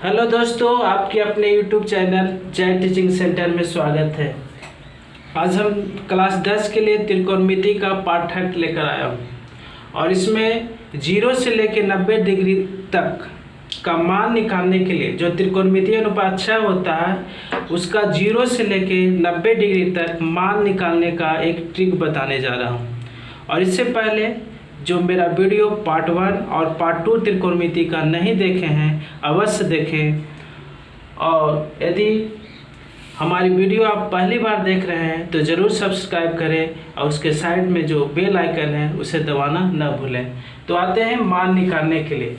Hello दोस्तों, आपके अपने YouTube चैनल जय टीचिंग सेंटर में स्वागत है। आज हम क्लास 10 के लिए त्रिकोणमिति का पाठक लेकर आया हूँ और इसमें 0 से लेकर 90 डिग्री तक का मान निकालने के लिए जो त्रिकोणमितीय अनुपात 6 होता है उसका 0 से लेकर 90 डिग्री तक मान निकालने का एक ट्रिक बताने जा रहा हूँ। और इससे पहले जो मेरा वीडियो पार्ट 1 और पार्ट 2 त्रिकोणमिति का नहीं देखे हैं अवश्य देखें। और यदि हमारी वीडियो आप पहली बार देख रहे हैं तो ज़रूर सब्सक्राइब करें और उसके साइड में जो बेल आइकन है उसे दबाना न भूलें। तो आते हैं मान निकालने के लिए।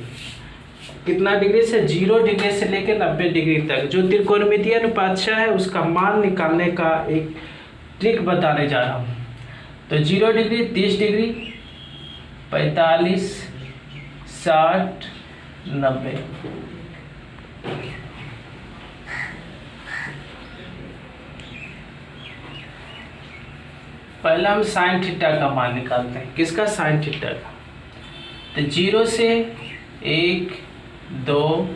कितना डिग्री से 0 डिग्री से लेकर 90 डिग्री तक जो त्रिकोणमितीय अनुपात 6 है उसका मान निकालने का एक ट्रिक बताने जा रहा हूँ। तो 0 डिग्री 30 डिग्री 45 60 90। पहले हम साइन थीटा का मान निकालते हैं। किसका? साइन थीटा का। तो 0 से 1 2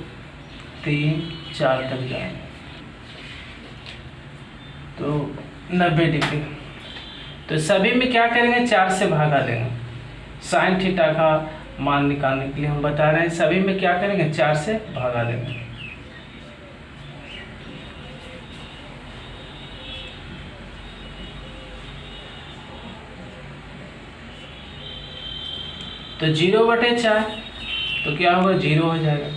3 4 तक जाएंगे तो 90 डिग्री। तो सभी में क्या करेंगे? 4 से भागा देंगे। साइन थीटा का मान निकालने के लिए हम बता रहे हैं सभी में क्या करेंगे? 4 से भागा देंगे। तो 0/4 तो क्या होगा? 0 हो जाएगा।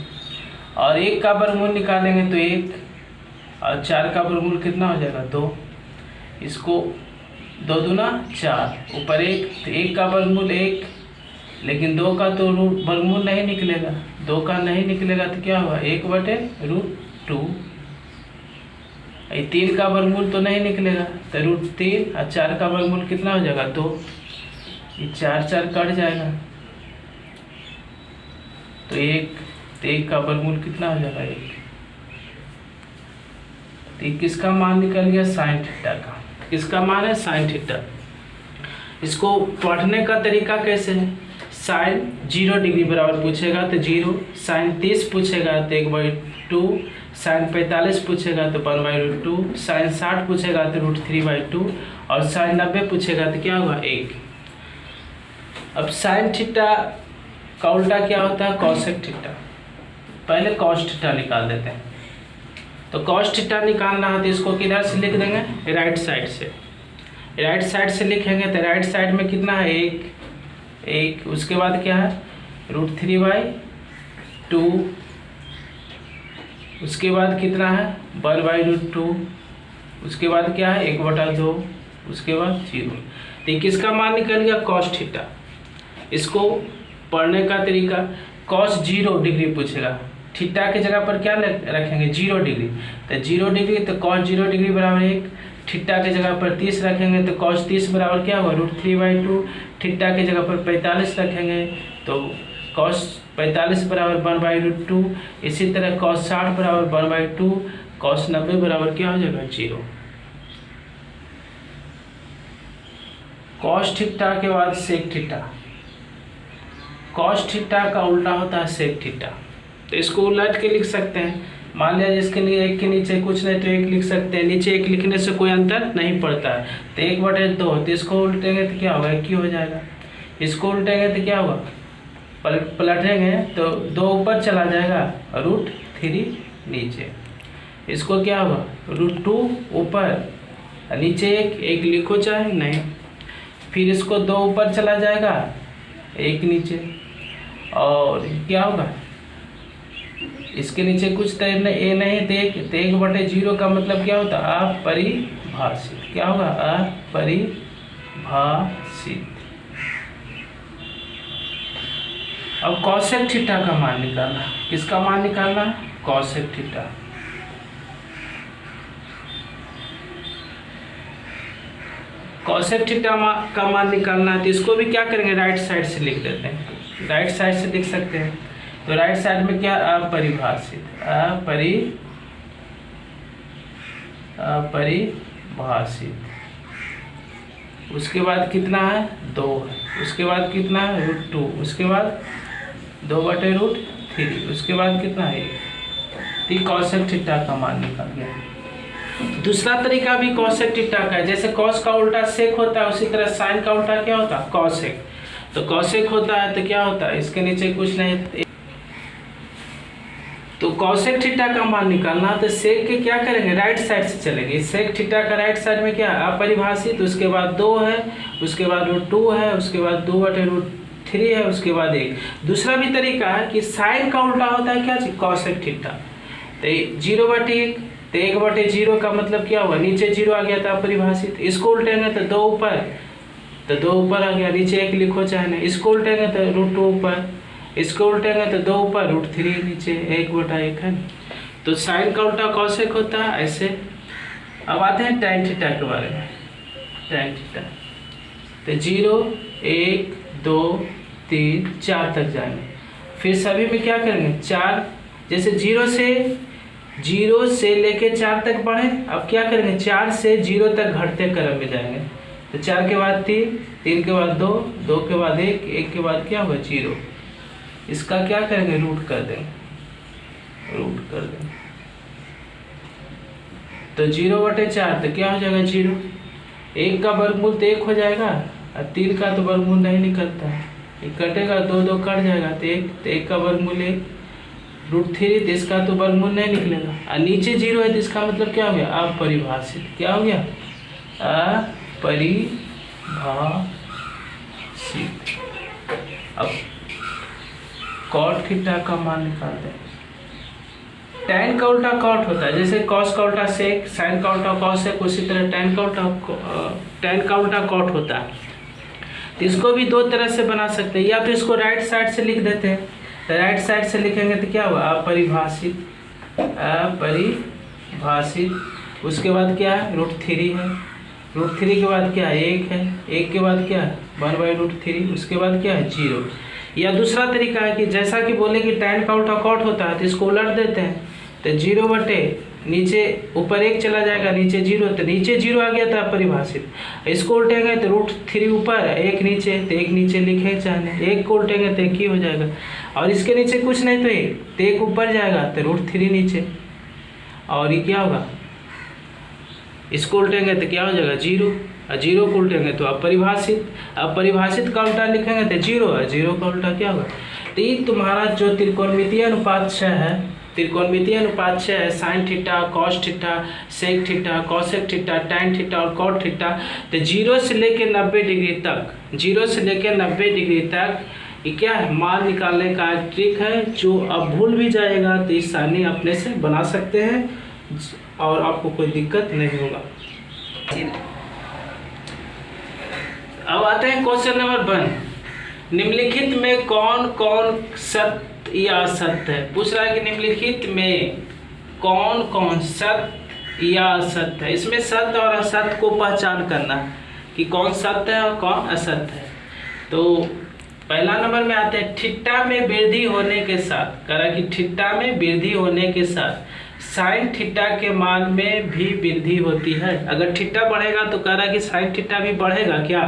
और 1 का वर्गमूल निकालेंगे तो 1 और 4 का वर्गमूल कितना हो जाएगा? 2। इसको 2 दूना 4 ऊपर 1 तो 1 का वर्गमूल 1, लेकिन 2 का तो वर्गमूल नहीं निकलेगा। 2 का नहीं निकलेगा तो क्या होगा? 1/√2। 3 का वर्गमूल तो नहीं निकलेगा तो √3 और 4 का वर्गमूल कितना हो जाएगा? 2। ये 4 4 कट जाएगा तो 1 का वर्गमूल कितना हो जाएगा? 1। तो किसका मान निकल गया? साइन थीटा का। किसका मान है? Sine theta. इसको पढ़ने का तरीका कैसे है? साइन 0 डिग्री बराबर पूछेगा तो 0, साइन 30 पूछेगा तो 1/2, साइन 45 पूछेगा तो 1/√2, साइन 60 पूछेगा तो √3/2 और साइन 90 पूछेगा तो क्या होगा? 1। अब साइन थीटा का उल्टा क्या होता है? Cosec theta. पहले कॉस थीटा निकाल देते हैं। तो कॉस थीटा निकालना है तो इसको किधर से लिख देंगे? राइट साइड से। राइट साइड से लिखेंगे तो राइट साइड में कितना है? 1। उसके बाद क्या है? √3/2। उसके बाद कितना है? 1/√2। उसके बाद क्या है? 1/2। उसके बाद 0। तो किसका मान निकल गया? Cos theta. इसको पढ़ने का तरीका, कॉस 0 डिग्री पूछेगा, थीटा की जगह पर क्या रखेंगे? 0 डिग्री। तो 0 डिग्री तो कॉस 0 डिग्री बराबर 1। थीटा की जगह पर 30 रखेंगे तो कॉस 30 बराबर क्या होगा? √3/2। थीटा की जगह पर 45 रखेंगे तो कॉस 45 बराबर 1/√2। इसी तरह कॉस 60 बराबर 1/2। कॉस 90 बराबर क्या हो जाएगा? 0। कॉस थीटा के बाद सेक थीटा। कॉस थीटा का उल्टा होता है सेक थीटा। तो इसको उलट के लिख सकते हैं। मान लिया जिसके लिए 1 के नीचे कुछ नहीं तो 1 लिख सकते हैं। नीचे 1 लिखने से कोई अंतर नहीं पड़ता है तो 1/2। तो इसको उल्टेंगे तो क्या होगा? 1 हो जाएगा। इसको उल्टेंगे तो क्या होगा? पलटेंगे तो 2 ऊपर चला जाएगा और √3 नीचे। इसको क्या होगा? √2 ऊपर नीचे 1 लिखो चाहे नहीं। फिर इसको 2 ऊपर चला जाएगा 1 नीचे और क्या होगा? इसके नीचे कुछ तय नहीं तो 1/0 का मतलब क्या होता है? अपरिभाषित। क्या होगा? अपरिभाषित। अब कॉसेक थीटा का मान निकालना। किसका मान निकालना? Cosec theta. कॉसेक थीटा का मान निकालना है तो इसको भी क्या करेंगे? राइट साइड से लिख देते हैं। राइट साइड से लिख सकते हैं तो राइट साइड में क्या? अपरिभाषित। अपरिभाषित। उसके बाद कितना है? 2 है। उसके बाद कितना है? √2। उसके बाद 2/√3। उसके बाद कितना है? तो ये कॉसेक थीटा का मान निकल गया। दूसरा तरीका भी कॉसेक थीटा का है, जैसे कॉस का उल्टा सेक होता है उसी तरह साइन का उल्टा क्या होता है कॉसेक। तो कॉसेक होता है तो क्या होता है, इसके नीचे कुछ नहीं, तो कॉसेक थीटा का मान निकालना तो सेक के क्या करेंगे, राइट साइड से चलेंगे। सेक थीटा का राइट साइड में क्या अपरिभाषित, उसके बाद 2 है, उसके बाद √2 है, उसके बाद 2/√3 है, उसके बाद 1। दूसरा भी तरीका है कि साइन का उल्टा होता है क्या चीज कॉसेक थीटा। तो 0/1 तो 1/0 का मतलब क्या हुआ, नीचे 0 आ गया था अपरिभाषित। इसको उल्टेंगे तो 2 ऊपर, तो 2 ऊपर आ गया, नीचे 1 लिखो चाहे नहीं। इसको उल्टेंगे तो √2 ऊपर, इसको उल्टेंगे तो 2 ऊपर √3 नीचे 1/1 है। तो साइन का उल्टा कॉसेक होता है ऐसे। अब आते हैं टैन थीटा के बारे में। टैन थीटा तो 0 1 2 3 4 तक जाएंगे, फिर सभी में क्या करेंगे 4, जैसे 0 से लेके 4 तक बढ़े। अब क्या करेंगे 4 से 0 तक घटते क्रम में जाएंगे। तो 4 के बाद 3, 3 के बाद 2, 2 के बाद 1, 1 के बाद क्या होगा 0। इसका क्या करेंगे रूट कर देंगे, तो 0/4 तो क्या हो जाएगा 0। 1 का वर्गमूल तो 1 हो जाएगा, और 3 का तो वर्गमूल नहीं निकलता है, ये कटेगा 2 2 कट जाएगा, तो 1 का वर्गमूल 1, √3 तो इसका तो वर्गमूल नहीं निकलेगा, और नीचे 0 है तो इसका मतलब क्या हो गया अपरिभाषित। क्या हो गया अपरिभाषित। अब कॉट थीटा का मान निकालते हैं। टैन का उल्टा कॉट होता है, जैसे कॉस का उल्टा सेक, साइन का उल्टा कॉसेक, उसी तरह टैन का उल्टा कॉट होता है। तो इसको भी 2 तरह से बना सकते हैं, या तो इसको राइट साइड से लिख देते हैं। तो राइट साइड से लिखेंगे तो क्या हुआ अपरिभाषित, उसके बाद क्या है √3 है, √3 के बाद क्या है 1 है, 1 के बाद क्या है 1/√3, उसके बाद क्या है 0। या दूसरा तरीका है कि जैसा कि बोले कि टैन का उल्टा कॉट होता है, तो इसको उलट देते हैं। तो 0 नीचे ऊपर 1 चला जाएगा, नीचे 0, तो नीचे 0 आ गया था अपरिभाषित। इसको उल्टेंगे तो √3 ऊपर 1 नीचे, तो 1 नीचे लिखे चाहे, 1 को उल्टेंगे तो 1 ही हो जाएगा, और इसके नीचे कुछ नहीं तो 1, तो 1 ऊपर जाएगा तो √3 नीचे, और ये क्या होगा इसको उल्टेंगे तो क्या हो जाएगा 0, और 0 को उल्टेंगे तो अपरिभाषित का उल्टा लिखेंगे तो 0, और 0 का उल्टा क्या होगा। तो ये तुम्हारा जो त्रिकोणमितीय अनुपात 6 है, sine theta, cos theta, sec theta, cosec theta, tan theta और कॉट थीटा। तो 0 से लेकर 90 डिग्री तक ये क्या है मान निकालने का ट्रिक है, जो अब भूल भी जाएगा तो इस सारणी अपने से बना सकते हैं और आपको कोई दिक्कत नहीं होगा। अब आते हैं क्वेश्चन नंबर 1। निम्नलिखित में कौन कौन सत्य या असत्य है। पूछ रहा है कि निम्नलिखित में कौन कौन सत्य या असत्य है। इसमें सत्य और असत्य को पहचान करना कि कौन सत्य है और कौन असत्य है। तो पहला नंबर में आते हैं थीटा में वृद्धि होने के साथ, कह रहा कि थीटा में वृद्धि होने के साथ साइन थीटा के मान में भी वृद्धि होती है। अगर थीटा बढ़ेगा तो कह रहा है कि साइन थीटा भी बढ़ेगा क्या।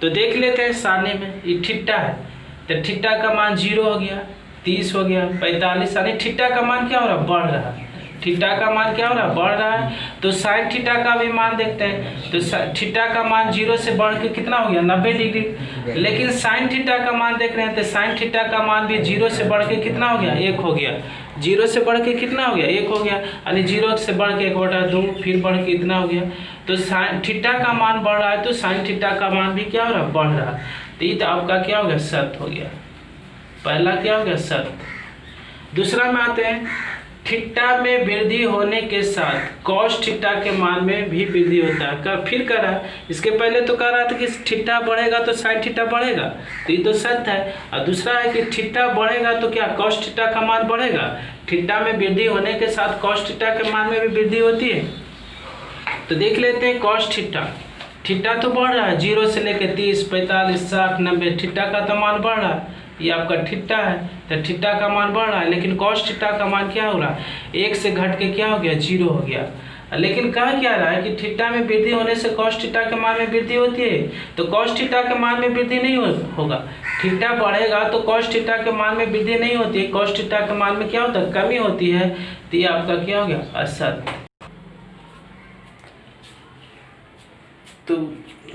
तो देख लेते हैं सारणी में, ये थीटा है तो थीटा का मान 0 हो गया, 30 हो गया, 45, यानी थीटा का मान क्या हो रहा है बढ़ रहा है। थीटा का मान क्या हो रहा है बढ़ रहा है। तो साइन थीटा का भी मान देखते हैं, तो थीटा का मान 0 से बढ़ के कितना हो गया 90 डिग्री। लेकिन साइन थीटा का मान देख रहे हैं तो साइन थीटा का मान भी 0 से बढ़ के कितना हो गया 1 हो गया। 0 से बढ़ के कितना हो गया 1 हो गया, यानी 0 से बढ़ के 1/2 फिर बढ़ के इतना हो गया। तो साइन थीटा का मान बढ़ रहा है तो साइन थीटा का मान भी क्या हो रहा है बढ़ रहा है। तो ये तो आपका क्या हो गया सत्य हो गया, पहला क्या हो गया सत्य। दूसरा में आते हैं थीटा में वृद्धि होने के साथ कॉस थीटा के मान में भी वृद्धि होता है। फिर कह रहा है, इसके पहले तो कह रहा था कि थीटा बढ़ेगा तो साइन थीटा बढ़ेगा, तो ये तो सत्य है। और दूसरा है कि थीटा बढ़ेगा तो क्या कॉस थीटा का मान बढ़ेगा। थीटा में वृद्धि होने के साथ कॉस थीटा के मान में भी वृद्धि होती है। तो देख लेते हैं कॉस थीटा, थीटा तो बढ़ रहा है 0 से लेकर 30, 45, 60, 90, थीटा का तो मान बढ़ रहा है। ये आपका थीटा है तो थीटा का मान बढ़ रहा है, लेकिन कॉस थीटा का मान क्या हो रहा है 1 से घट के क्या हो गया 0 हो गया। लेकिन कहा क्या रहा है कि थीटा में वृद्धि होने से कॉस थीटा के मान में वृद्धि होती है, तो कॉस थीटा के मान में वृद्धि नहीं होगा, थीटा बढ़ेगा तो कॉस थीटा के मान में वृद्धि नहीं होती है, कॉस थीटा के मान में क्या होता है, कमी होती है। तो ये आपका क्या हो गया, असत्य। तो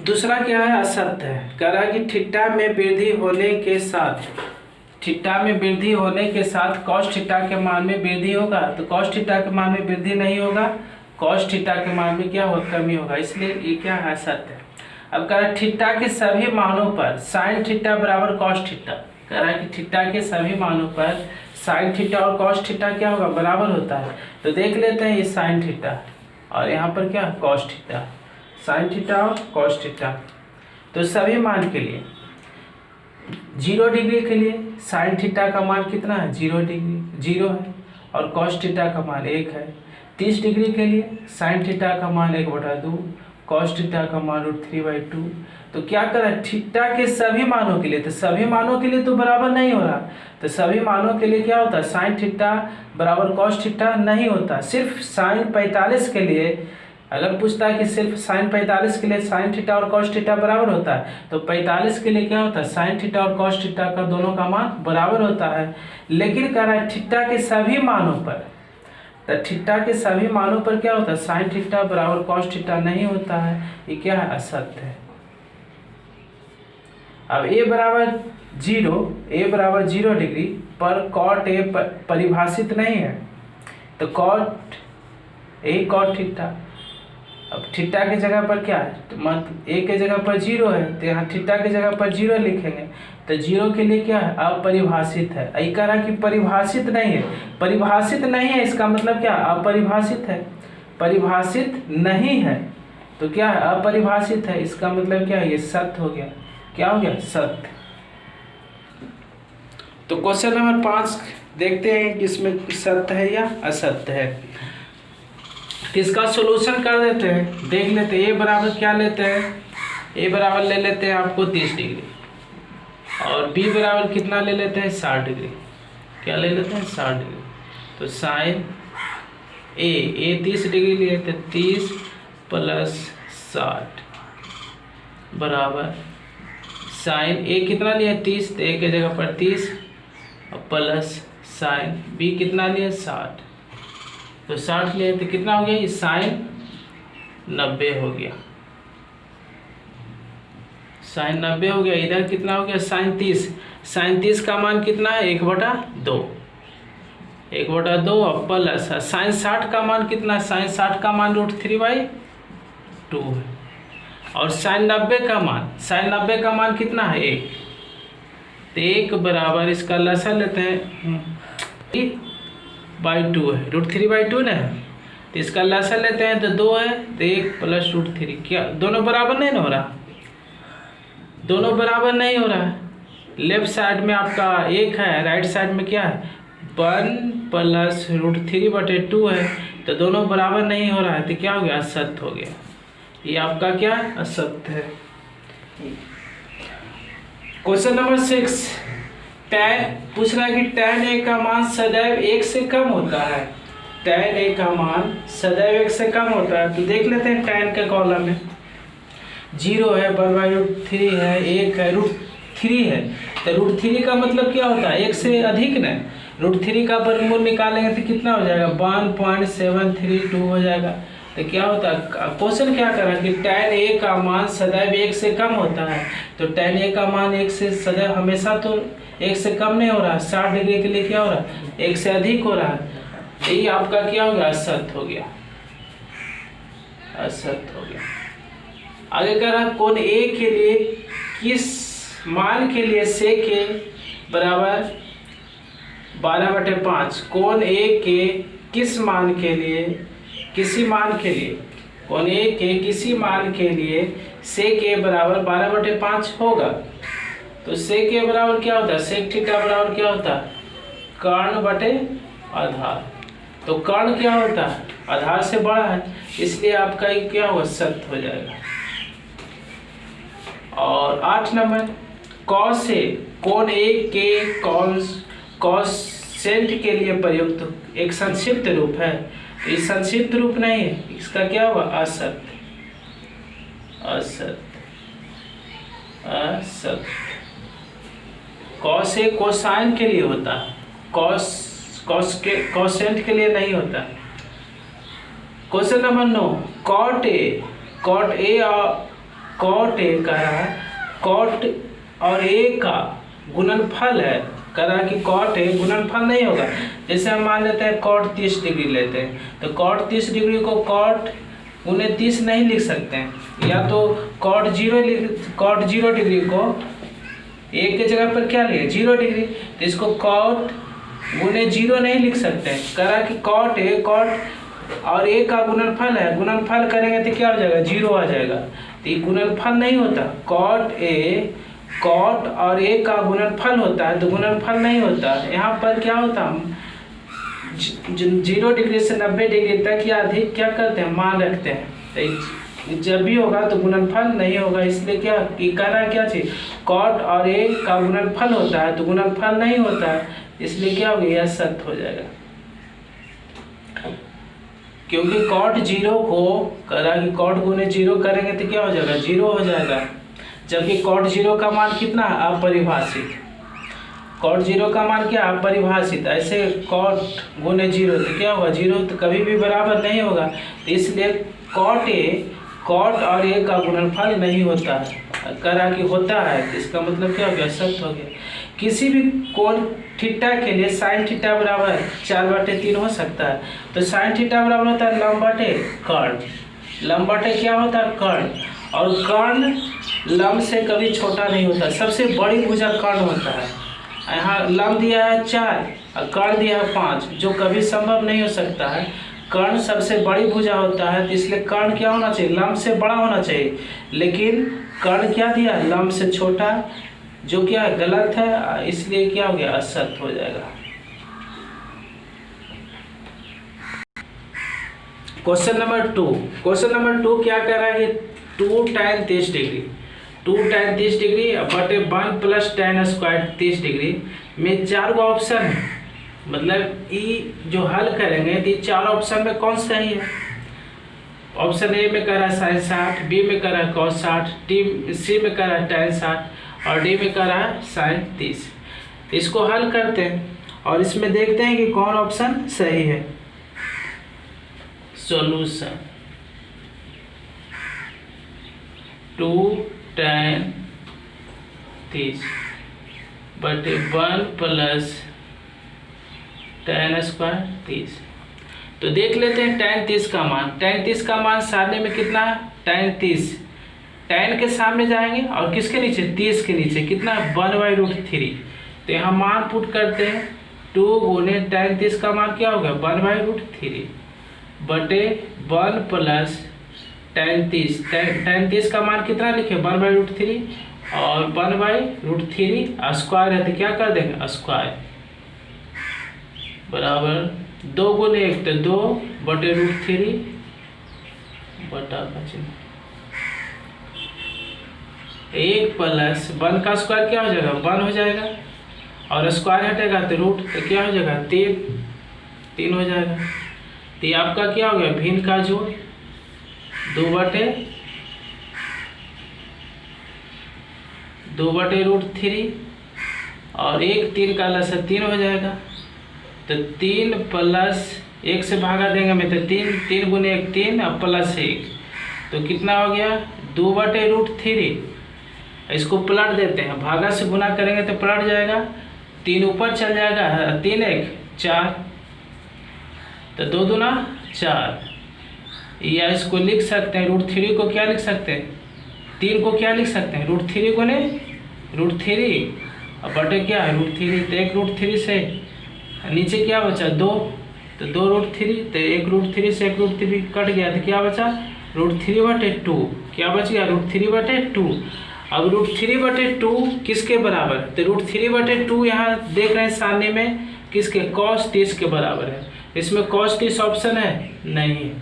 दूसरा क्या है, असत्य है। कह रहा है कि थीटा में वृद्धि होने के साथ, थीटा में वृद्धि होने के साथ कॉस थीटा के मान में वृद्धि होगा। तो कॉस थीटा के मान में वृद्धि नहीं होगा, कॉस थीटा के मान में क्या होगा, कमी होगा, इसलिए ये क्या है, असत्य है। अब कह रहा है थीटा के सभी मानों पर साइन थीटा बराबर कॉस थीटा। कह रहा है कि थीटा के सभी मानों पर साइन थीटा और कॉस थीटा क्या होगा, बराबर होता है। तो देख लेते हैं, ये साइन थीटा और यहाँ पर क्या, कॉस थीटा, साइन थीटा और कॉस थीटा। तो सभी मान के लिए 0 डिग्री के लिए साइन थीटा का मान कितना है, 0 डिग्री, 0 है, और कॉस थीटा का मान 1 है। 30 डिग्री के लिए साइन थीटा का मान 1/2, कॉस थीटा का मान √3/2। तो क्या करें, थीटा के सभी मानों के लिए, तो सभी मानों के लिए तो बराबर नहीं हो रहा, तो सभी मानों के लिए क्या होता है, साइन थीटा बराबर कॉस थीटा नहीं होता। सिर्फ साइन 45 के लिए अगर पूछता है कि सिर्फ साइन 45 के लिए साइन थीटा और कॉस थीटा बराबर होता है, तो 45 के लिए क्या होता है, साइन थीटा और कॉस थीटा का दोनों का मान बराबर होता है। लेकिन कह रहा है थीटा के सभी मानों पर, तो थीटा के सभी मानों पर क्या होता है, साइन थीटा बराबर कॉस थीटा नहीं होता है। ये क्या है, असत्य है। अब a बराबर 0 डिग्री पर कॉट ए परिभाषित नहीं है, तो कॉट थीटा, अब थीटा की जगह पर क्या है, तो मतलब a के जगह पर 0 है, तो यहाँ थीटा की जगह पर 0 लिखेंगे। तो 0 के लिए क्या है, अपरिभाषित है। यही कह रहा कि परिभाषित नहीं है, परिभाषित नहीं है इसका मतलब क्या, अपरिभाषित है, परिभाषित नहीं है, तो क्या है, अपरिभाषित है, इसका मतलब क्या है, ये सत्य हो गया। क्या हो गया, सत्य। तो क्वेश्चन नंबर 5 देखते हैं कि इसमें सत्य है या असत्य है। इसका सॉल्यूशन कर देते हैं, देख लेते हैं। ए बराबर क्या लेते हैं, ए बराबर ले लेते हैं आपको 30 डिग्री, और बी बराबर कितना ले लेते हैं, 60 डिग्री। क्या ले लेते हैं, 60 डिग्री। तो साइन ए 30 डिग्री लिए थे, 30 + 60 बराबर साइन ए कितना लिया, 30, तो ए के जगह पर 30 और प्लस साइन बी कितना लिया, 60। तो 60 लिए तो कितना हो गया, ये साइन 90 हो गया, साइन 90 हो गया। इधर कितना हो गया, साइन 30। साइन 30 का मान कितना है, 1/2, 1/2 और प्लस साइन 60 का मान कितना है, साइन 60 का मान √3/2 है। और साइन 90 का मान कितना है, 1। तो 1 बराबर इसका लसा लेते हैं, 3/2 है, √3/2 ना, तो इसका लसा लेते हैं तो 2 है, तो 1 + √3। क्या दोनों बराबर नहीं ना हो रहा, दोनों बराबर नहीं हो रहा है। लेफ्ट साइड में आपका 1 है, राइट साइड में क्या है, 1 + √3/2 है, तो दोनों बराबर नहीं हो रहा है, तो क्या हो गया, असत्य हो गया। ये आपका क्या है, असत्य है। क्वेश्चन नंबर 6 tan पूछ रहा है कि tan a का मान सदैव 1 से कम होता है, tan a का मान सदैव 1 से कम होता है। तो देख लेते हैं, tan के कॉलम में 0 है, 1/√3 है, 1 है, √3 है। तो √3 का मतलब क्या होता है, 1 से अधिक ना, √3 का वर्गमूल निकालेंगे तो कितना हो जाएगा, 1.732 हो जाएगा। तो क्या होता है, क्वेश्चन क्या कर रहा है कि tan a का मान सदैव 1 से कम होता है। तो tan a का मान 1 से सदैव हमेशा तो 1 से कम नहीं हो रहा है, 60 डिग्री के लिए क्या हो रहा है, 1 से अधिक हो रहा है। ये आपका क्या हो गया, असत्य हो गया, असत्य हो गया। आगे कह रहा है कोण a के लिए किस मान के लिए sec a बराबर 12/5, कोण a के किस मान के लिए, किसी मान के लिए, कोण a के किसी मान के लिए sec a बराबर 12/5 होगा। तो sec a बराबर क्या होता है, sec थीटा बराबर क्या होता है, कर्ण बटे आधार। तो कर्ण क्या होता है, आधार से बड़ा है, इसलिए आपका ये क्या होगा, सत्य हो जाएगा। और 8 नंबर cos a, कोण a के कॉसेंट के लिए प्रयुक्त एक संक्षिप्त रूप है। ये संक्षिप्त रूप नहीं है, इसका क्या हुआ, असत्य, असत्य, असत्य। कॉस ए कोसाइन के लिए होता है, कोसेंट के लिए नहीं होता। क्वेश्चन नंबर 9, कॉट ए और कॉट ए कह रहा है, कॉट और ए का गुणनफल है, कह रहा है कि कॉट ए गुणनफल नहीं होगा। जैसे हम मान लेते हैं कॉट 30 डिग्री लेते हैं, तो कॉट 30 डिग्री को कॉट गुने 30 नहीं लिख सकते हैं, या तो कॉट 0 डिग्री को एक के जगह पर क्या लिखे 0 डिग्री, तो इसको कॉट गुने 0 नहीं लिख सकते हैं। कह रहा है कि कॉट ए और ए का गुणनफल है, गुणनफल करेंगे तो क्या हो जाएगा 0 आ जाएगा, तो ये गुणनफल नहीं होता। कॉट और ए का गुणनफल होता है तो गुणनफल नहीं होता। यहाँ पर क्या होता है 0 डिग्री से 90 डिग्री तक या अधिक क्या करते हैं मान रखते हैं, तो जब भी होगा तो गुणनफल नहीं होगा। इसलिए क्या करना क्या चाहिए, कॉट और ए का गुणनफल होता है तो गुणनफल नहीं होता है, इसलिए क्या होगा यह सत्य हो जाएगा। क्योंकि कॉट 0 को करा कि कॉट गुने 0 करेंगे तो क्या हो जाएगा 0 हो जाएगा, जबकि कॉट 0 का मान कितना अपरिभाषित, कॉट 0 का मान क्या अपरिभाषित, ऐसे कॉट गुने 0 तो क्या होगा 0 तो कभी भी बराबर नहीं होगा, तो इसलिए कॉट और ए का गुणनफल नहीं होता है। करा कि होता है तो इसका मतलब क्या हो गया सत्य हो गया। किसी भी कोण थीटा के लिए साइन थीटा बराबर 4/3 हो सकता है, तो साइन थीटा बराबर होता है लंब बटे कर्ण, लंब बटे क्या होता है कर्ण, और कर्ण लंब से कभी छोटा नहीं होता, सबसे बड़ी भुजा कर्ण होता है। यहाँ लंब दिया है 4 और कर्ण दिया है 5, जो कभी संभव नहीं हो सकता है। कर्ण सबसे बड़ी भुजा होता है, तो इसलिए कर्ण क्या होना चाहिए लंब से बड़ा होना चाहिए, लेकिन कर्ण क्या दिया लंब से छोटा, जो क्या गलत है, इसलिए क्या हो गया असत्य हो जाएगा। क्वेश्चन नंबर 2 क्या कर रहा है कि 2 tan 30 डिग्री बटे 1 + tan स्क्वायर 30 डिग्री में 4 गो ऑप्शन है, मतलब ई जो हल करेंगे तो 4 ऑप्शन में कौन सही है। ऑप्शन ए में कर रहा है sin 60, बी में कर रहा है cos 60, सी में कर रहा है tan 60 और डी में कर रहा है sin 30। तो इसको हल करते हैं और इसमें देखते हैं कि कौन ऑप्शन सही है। सॉल्यूशन 2 tan 30 बटे 1 + tan स्क्वायर 30। तो देख लेते हैं tan 30 का मान। tan 30 का मान सामने में कितना है tan 30, tan के सामने जाएंगे और किसके नीचे 30 के नीचे कितना 1/√3। तो यहाँ मान पुट करते हैं 2 गुने tan 30 का मान क्या होगा 1/√3 बटे 1 + tan 30। tan 30 का मान कितना लिखे 1/√3 और 1/√3 स्क्वायर है तो क्या कर देंगे स्क्वायर बराबर 2 गुने 1 तो 2 बटे √3 बटा 1 + 1 का स्क्वायर क्या हो जाएगा 1 हो जाएगा और स्क्वायर हटेगा तो रूट तो क्या हो जाएगा 3 हो जाएगा। तो ये आपका क्या हो गया भिन्न का जोड़ 2/√3 और 1 3 का लसा 3 हो जाएगा। तो 3 + 1 से भागा देंगे में तो 3 गुने 1 3 और +1 तो कितना हो गया 2/√3। इसको पलट देते हैं, भागा से गुना करेंगे तो पलट जाएगा, 3 ऊपर चल जाएगा, 3 1 4 तो 2 दूना 4। या इसको लिख सकते हैं √3 को क्या लिख सकते हैं 3 को क्या लिख सकते हैं √3 गुने √3 और बटे क्या है √3। तो 1 √3 से नीचे क्या बचा 2 तो 2 √3 तो 1 √3 से 1 √3 कट गया तो क्या बचा √3/2 क्या बच गया √3/2। अब √3/2 किसके बराबर तो √3/2 यहाँ देख रहे हैं सामने में किसके cos 30 के बराबर है। इसमें cos 30 ऑप्शन है नहीं है।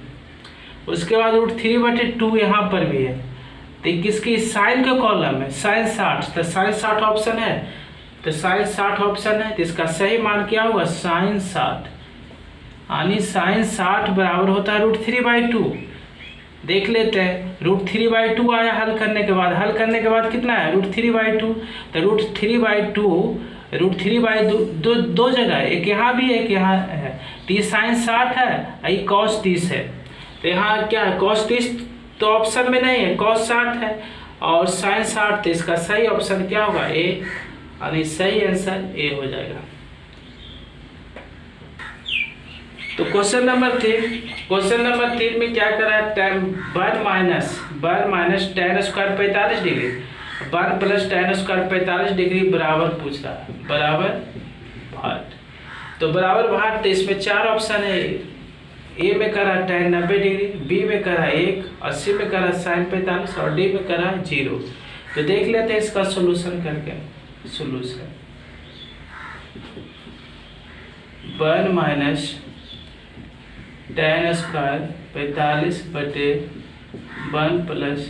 उसके बाद √3/2 यहाँ पर भी है, तो किसकी साइन का कॉलम है sin 60 तो sin 60 ऑप्शन है, तो sin 60 ऑप्शन है तो इसका सही मान क्या होगा sin 60 यानी sin 60 बराबर होता है √3/2। देख लेते हैं √3/2 आया हल करने के बाद कितना है √3/2 तो √3/2 √3 दो जगह है, एक यहाँ भी है एक यहाँ है। तो ये sin 60 है, ये cos 30 है। तो यहाँ क्या है, cos 30 तो ऑप्शन में नहीं है, cos 60 है और sin 60, तो इसका सही ऑप्शन क्या होगा, ए, यानी सही आंसर ए हो जाएगा। तो क्वेश्चन नंबर 3 में क्या करा है, tan 1 minus tan square 45 degree 1 plus tan square 45 degree बराबर पूछ रहा है, बराबर भाट। तो बराबर भाट, तो इसमें 4 ऑप्शन है। ए में करा tan 90 डिग्री, बी में करा 1, और सी में करा sin 45 और डी में करा 0। तो देख लेते हैं इसका सोल्यूशन करके। सोल्यूशन 1 माइनस tan स्क्वायर 45 बटे 1 प्लस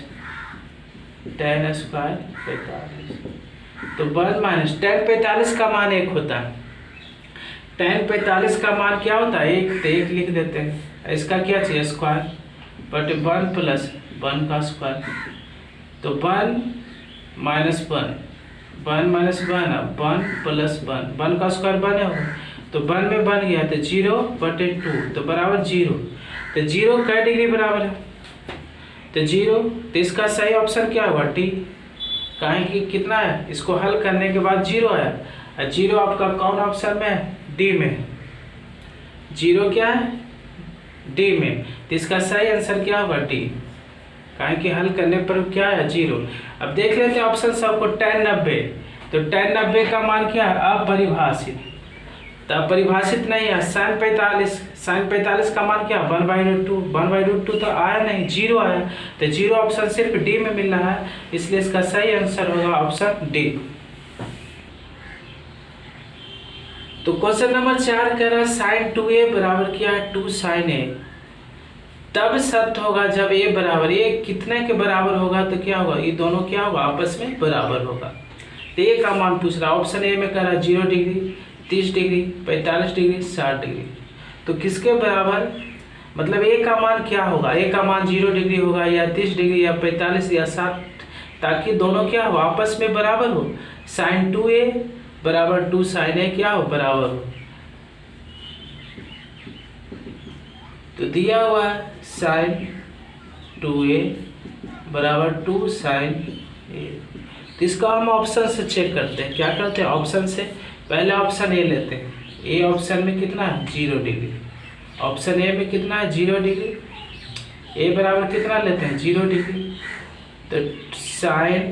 tan स्क्वायर 45। तो 1 माइनस tan 45 का मान 1 होता है। tan 45 का मान क्या होता है, 1, तो 1 लिख देते हैं। इसका क्या चाहिए, स्क्वायर बटे 1 प्लस 1 का स्क्वायर। तो 1 माइनस 1 प्लस 1 का स्क्वायर 1 है, तो 1 में बन गया, तो 0 बटे 2 तो बराबर 0। तो 0 कै डिग्री बराबर है, तो 0, तो इसका सही ऑप्शन क्या होगा, टी। कहें कि कितना है, इसको हल करने के बाद 0 आया, और 0 आपका कौन ऑप्शन में है, डी में। 0 क्या है, डी में, तो इसका सही आंसर क्या होगा, डी। कहें कि हल करने पर क्या है, 0। अब देख लेते हैं ऑप्शन सबको। tan 90, तो tan 90 का मान क्या है, अपरिभाषित, तो अपरिभाषित नहीं है। sin 45 का मान क्या, 1/√2 तो आया नहीं, 0 आया, तो 0 ऑप्शन सिर्फ डी में मिल रहा है, इसलिए इसका सही आंसर होगा ऑप्शन डी। तो क्वेश्चन नंबर 4 कह रहा है sin 2a बराबर क्या है, 2 sin a। तब सत्य होगा जब a बराबर, ये कितने के बराबर होगा, तो क्या होगा, ये दोनों क्या होगा, आपस में बराबर होगा। तो a का मान पूछ रहा है। ऑप्शन ए में कह रहा है 0 डिग्री 30 डिग्री 45 डिग्री 60 डिग्री। तो किसके बराबर, मतलब a का मान क्या होगा, a का मान 0 डिग्री होगा या 30 डिग्री या 45 या 60, ताकि दोनों क्या हो, आपस में बराबर हो। sin 2a बराबर 2 sin a क्या हो, बराबर हो। तो दिया हुआ है sin 2a बराबर 2 sin a। तो इसका हम ऑप्शन से चेक करते हैं। क्या करते हैं, ऑप्शन से पहले ऑप्शन ए लेते हैं। ए ऑप्शन में कितना है, 0 डिग्री। ऑप्शन ए में कितना है, 0 डिग्री। ए बराबर कितना लेते हैं, 0 डिग्री। तो sin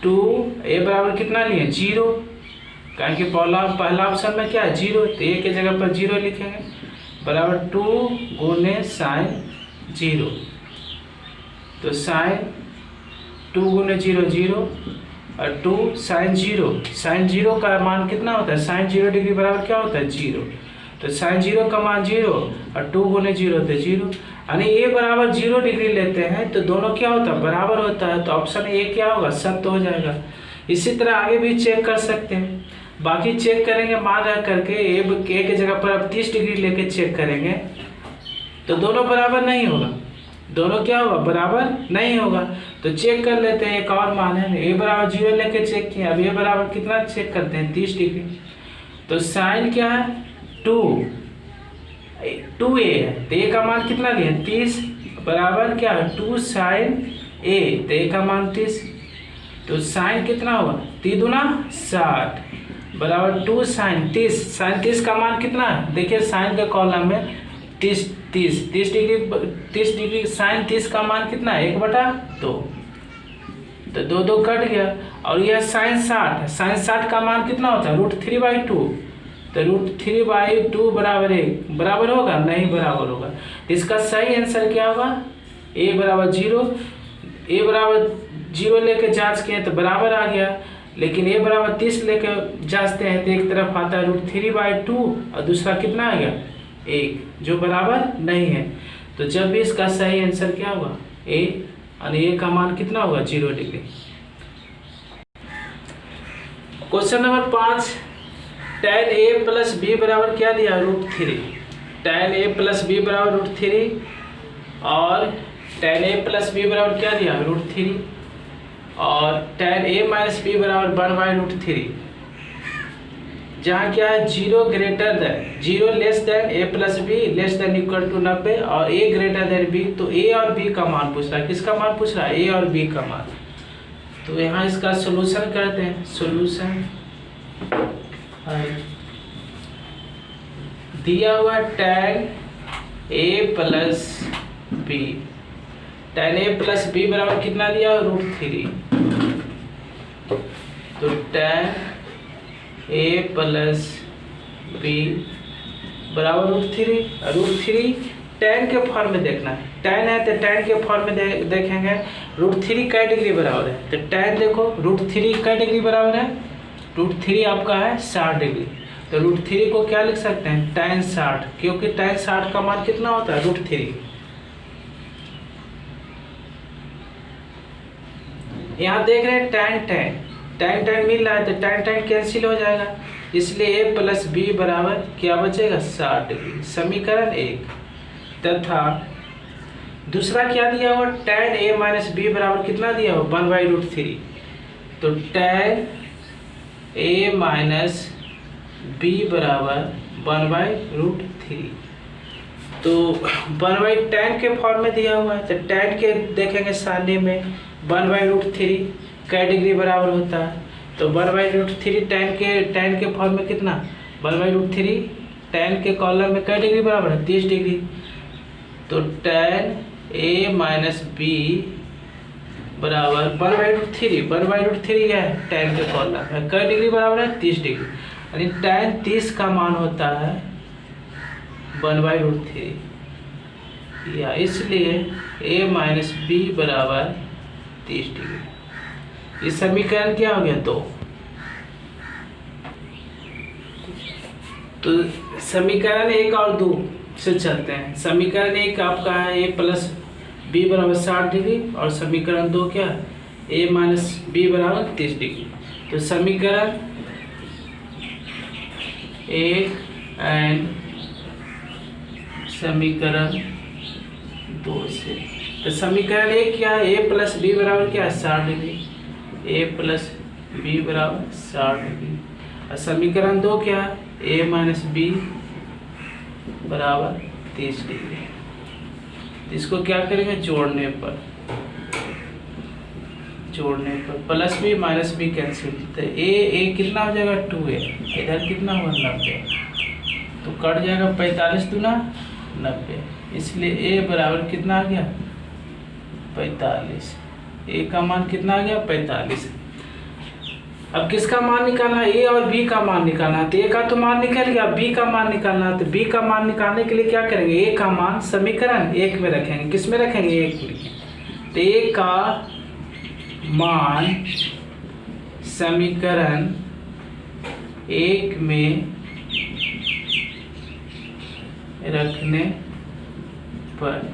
2 ए बराबर कितना लिए, 0, कारण कि पहला ऑप्शन में क्या है, 0, तो ए के जगह पर 0 लिखेंगे, बराबर 2 गुने sin 0। तो sin 2 गुने 0 0 और 2 sin 0 का मान कितना होता है, sin 0 डिग्री बराबर क्या होता है, 0। तो sin 0 का मान 0 और 2 गुने 0 तो 0, यानी ए बराबर 0 डिग्री लेते हैं तो दोनों क्या होता है, बराबर होता है। तो ऑप्शन ए क्या होगा, सत्य हो जाएगा। इसी तरह आगे भी चेक कर सकते हैं, बाकी चेक करेंगे मान रख करके। ए के जगह पर अब 30 डिग्री लेके चेक करेंगे तो दोनों बराबर नहीं होगा, दोनों क्या होगा, बराबर नहीं होगा। तो चेक कर लेते हैं, एक और मान है, ए बराबर 0 लेके चेक किया। अब ए बराबर कितना चेक करते हैं, 30 डिग्री। तो साइन क्या है, 2a है, तो ए का मान कितना लिया, 30 बराबर क्या है, 2 sin a, तो ए का मान 30। तो साइन कितना होगा, 3 दूना 60 बराबर 2 sin 30। sin 30 का मान कितना है, देखिए साइन के कॉलम में 30 डिग्री साइन 30 का मान कितना है, 1/2, तो 2 2 कट गया। और यह साइन 60 का मान कितना होता है, √3/2, तो √3/2 बराबर 1 बराबर होगा, नहीं बराबर होगा। इसका सही आंसर क्या होगा, a बराबर 0 लेके जांच किए तो बराबर आ गया, लेकिन a बराबर 30 लेके जांचते हैं तो एक तरफ आता है √3/2 और दूसरा कितना आ गया, 1, जो बराबर नहीं है। तो जब भी इसका सही आंसर क्या होगा, a, और a का मान कितना होगा, 0 degree. Question number 5, tan a plus b बराबर क्या दिया, √3। tan a प्लस बी बराबर √3 और tan a प्लस बी बराबर क्या दिया, √3। और tan a माइनस बी बराबर 1/√3, जहाँ क्या है 0 less than a plus b less than equal to 90 और a ग्रेटर देन b, तो a और b का मान पूछ रहा है। किसका मान पूछ रहा है? a और b का मान। तो यहाँ इसका सॉल्यूशन करते हैं। सॉल्यूशन दिया हुआ tan a plus b, tan a plus b बराबर कितना दिया? √3। तो tan a प्लस b बराबर √3 tan के फॉर्म में देखना है। tan है तो tan के फॉर्म में देखेंगे। √3 कै डिग्री बराबर है? तो tan देखो √3 कै डिग्री बराबर है? √3 आपका है 60 डिग्री। तो √3 को क्या लिख सकते हैं? tan 60, क्योंकि tan 60 का मान कितना होता है? √3। यहाँ देख रहे हैं tan मिल रहा है, तो tan कैंसिल हो जाएगा, इसलिए a प्लस बी बराबर क्या बचेगा? 60 डिग्री। समीकरण 1। तथा दूसरा क्या दिया हुआ? tan a माइनस बी बराबर कितना दिया हो? 1/√3। तो tan a माइनस बी बराबर 1/√3। तो 1/tan के फॉर्म में दिया हुआ है, तो tan के देखेंगे सामने में 1/√3 कै डिग्री बराबर होता है? तो 1/√3 tan के फॉर्म में कितना? 1/√3 tan के कॉलम में कै डिग्री बराबर है? 30 डिग्री। तो tan a माइनस बी बराबर 1/√3 क्या है? tan के कॉलम में कै डिग्री बराबर है? 30 डिग्री। यानी tan 30 का मान होता है 1/√3, या इसलिए a माइनस बी बराबर 30 डिग्री। इस समीकरण क्या हो गया? 2। तो समीकरण 1 और 2 से चलते हैं। समीकरण 1 आपका है a प्लस बी बराबर 60 डिग्री और समीकरण 2 क्या है? a माइनस बी बराबर 30 डिग्री। तो समीकरण 1 एंड समीकरण 2 से, तो समीकरण 1 क्या है? a प्लस बी बराबर क्या है? 60 डिग्री। a प्लस बी बराबर 60 डिग्री। और समीकरण 2 क्या है? a माइनस बी बराबर 30 डिग्री। इसको क्या करेंगे? जोड़ने पर plus b minus b cancel, तो a कितना हो जाएगा? 2a। इधर कितना हुआ? 90। तो कट जाएगा 45 दूना 90, इसलिए a बराबर कितना आ गया? 45। a का मान कितना आ गया? 45। अब किसका मान निकालना है? a और b का मान निकालना है। तो a का तो मान निकल गया, b का मान निकालना है। तो b का मान निकालने के लिए क्या करेंगे? a का मान समीकरण 1 में रखेंगे। किस में रखेंगे? 1 में। तो a का मान समीकरण 1 में रखने पर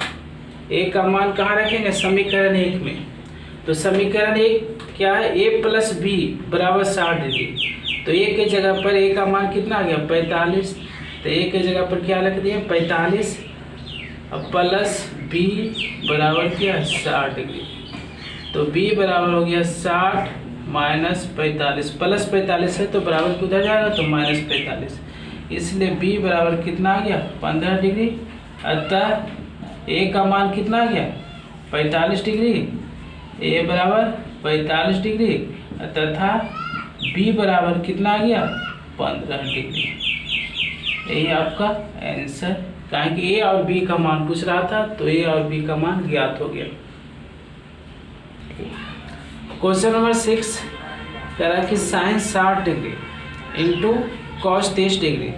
a का मान कहाँ रखेंगे? समीकरण 1 में। तो समीकरण 1 क्या है? a प्लस बी बराबर 60 डिग्री। तो a के जगह पर a का मान कितना आ गया? 45। तो a के जगह पर क्या रख दिए? 45 और प्लस b बराबर क्या है? 60 डिग्री। तो b बराबर हो गया 60 माइनस 45, प्लस 45 है तो बराबर किधर जाएगा? तो माइनस 45, इसलिए b बराबर कितना आ गया? 15 डिग्री। अतः a का मान कितना आ गया? 45 डिग्री। a बराबर 45 डिग्री तथा b बराबर कितना आ गया? 15 डिग्री। यही आपका आंसर, कारण कि a और b का मान पूछ रहा था, तो a और b का मान ज्ञात हो गया। क्वेश्चन नंबर 6 कह रहा है कि sine 60 degree into cos 30 degree,